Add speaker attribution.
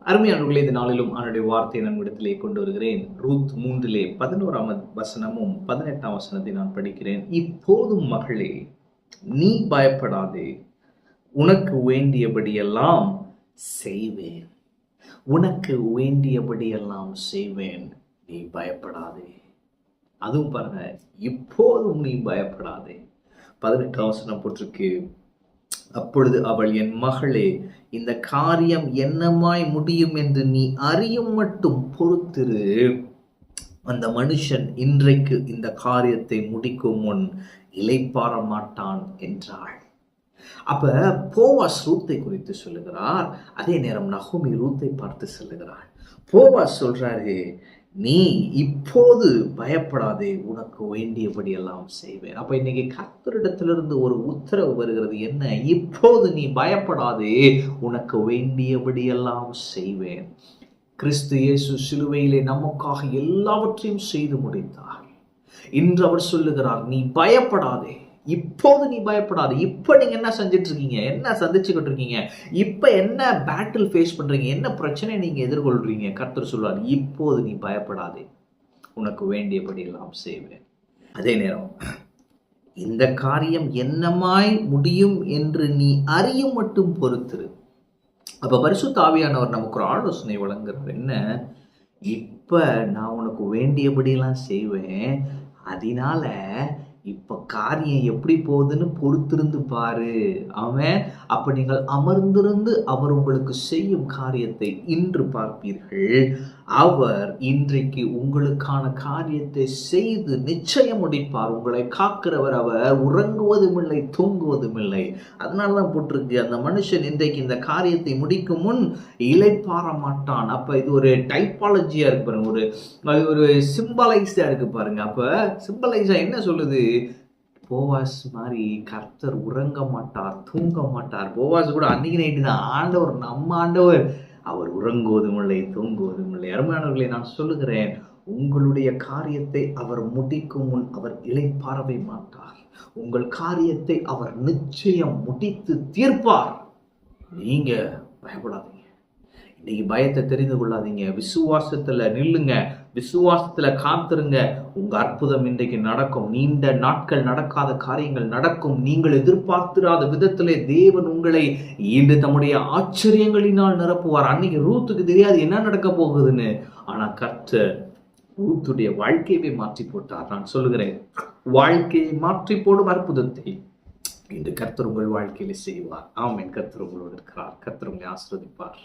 Speaker 1: அருமையானவர்களே, இந்த நாளிலும் அவனுடைய வார்த்தையை நம்மிடத்திலே கொண்டு வருகிறேன். ரூத் 3:11 வசனமும் 18 வசனத்தை நான் படிக்கிறேன். இப்போதும் மகளே, நீ பயப்படாதே, உனக்கு வேண்டியபடியெல்லாம் செய்வேன். உனக்கு வேண்டியபடியெல்லாம் செய்வேன், நீ பயப்படாதே. அதுவும் பாருங்க, இப்போதும் நீ பயப்படாதே. 18 வசனம் போட்டிருக்கு. அப்பொழுது அவள், என் மகளே, இந்த காரியம் என்னமாய் முடியும் என்று நீ அறியும் மட்டும் பொறுத்திரு. அந்த மனுஷன் இன்றைக்கு இந்த காரியத்தை முடிக்கும் முன் இளைப்பாற மாட்டான் என்றாள். அப்ப போவாஸ் ரூத்தை குறித்து சொல்லுகிறார். அதே நேரம் நகோமி ரூத்தை பார்த்து சொல்லுகிறாள். போவாஸ் சொல்றாரு, நீ இப்போது பயப்படாதே, உனக்கு வேண்டியபடி எல்லாம் செய்வேன். அப்ப இன்னைக்கு கர்த்தரிடத்திலிருந்து ஒரு உத்தரவு வருகிறது. என்ன? இப்போது நீ பயப்படாதே, உனக்கு வேண்டியபடி எல்லாம் செய்வேன். கிறிஸ்து இயேசு சிலுவையிலே நமக்காக எல்லாவற்றையும் செய்து முடித்தார். இன்று அவர் சொல்லுகிறார், நீ பயப்படாதே, இப்போது நீ பயப்படாது. இப்ப நீங்க என்ன செஞ்சிட்டு இருக்கீங்க? என்ன சந்திச்சுக்கிட்டு இருக்கீங்க? இப்ப என்ன பேட்டில் ஃபேஸ் பண்றீங்க? என்ன பிரச்சனை நீங்க எதிர்கொள்றீங்க? கர்த்தர் சொல்வார், இப்போது நீ பயப்படாதே, உனக்கு வேண்டியபடி எல்லாம் செய்வேன். அதே நேரம், இந்த காரியம் என்னமாய் முடியும் என்று நீ அறியும் மட்டும் பொறுத்திரு. அப்ப பரிசுத்த ஆவியானவர் நமக்கு ஒரு ஆலோசனை வழங்குறார். என்ன? இப்ப நான் உனக்கு வேண்டியபடி எல்லாம் செய்வேன், அதனால இப்ப காரியம் எப்படி போகுதுன்னு பொறுத்திருந்து பாரு. அவன் அப்ப நீங்கள் அமர்ந்திருந்து அவர் உங்களுக்கு செய்யும் காரியத்தை இன்று பார்ப்பீர்கள். அவர் இன்றைக்கு உங்களுக்கான காரியத்தை செய்து நிச்சயம் முடிப்பார். உங்களை காக்கிறவர் அவர், உறங்குவதும் இல்லை, தூங்குவதும் இல்லை. அதனாலதான் போட்டிருக்கு, அந்த மனுஷன் இன்றைக்கு இந்த காரியத்தை முடிக்கும் முன் இளைப்பாற மாட்டான். அப்ப இது ஒரு டைப்பாலஜியா இருக்கு பாருங்க, ஒரு சிம்பலைஸா இருக்கு பாருங்க. அப்ப சிம்பலைஸா என்ன சொல்லுது? போவாஸ் மாதிரி கர்த்தர் உறங்க மாட்டார், தூங்க மாட்டார். போவாஸ் கூட அன்னைக்கு நைட்டு தான் ஆண்டவர், நம்ம ஆண்டவர், அவர் உறங்குவதும் இல்லை, தூங்குவதும் இல்லை. அருமையானவர்களை, நான் சொல்லுகிறேன், உங்களுடைய காரியத்தை அவர் முடிக்கும் முன் அவர் இளைப்பாறவே மாட்டார். உங்கள் காரியத்தை அவர் நிச்சயம் முடித்து தீர்ப்பார். நீங்க பயப்படாதீங்க. இன்னைக்கு பயத்தை தெரிந்து கொள்ளாதீங்க. விசுவாசத்துல நில்லுங்க, விசுவாசத்துல காத்துருங்க. உங்க அற்புதம் இன்றைக்கு நடக்கும். நீண்ட நாட்கள் நடக்காத காரியங்கள் நடக்கும். நீங்கள் எதிர்பார்த்திராத விதத்திலே தேவன் உங்களை இன்று தம்முடைய ஆச்சரியங்களினால் நிரப்புவார். அன்னைக்கு ரூத்துக்கு தெரியாது என்ன நடக்க போகுதுன்னு. ஆனா கர்த்தர் ரூத்துடைய வாழ்க்கையை மாற்றி போட்டார். நான் சொல்லுகிறேன், வாழ்க்கையை மாற்றி போடும் அற்புதத்தை இன்று கர்த்தர் உங்கள் வாழ்க்கையில செய்வார். ஆமென். கர்த்தர் உங்களோடு இருக்கிறார். கர்த்தர் உங்களை ஆசீர்வதிப்பார்.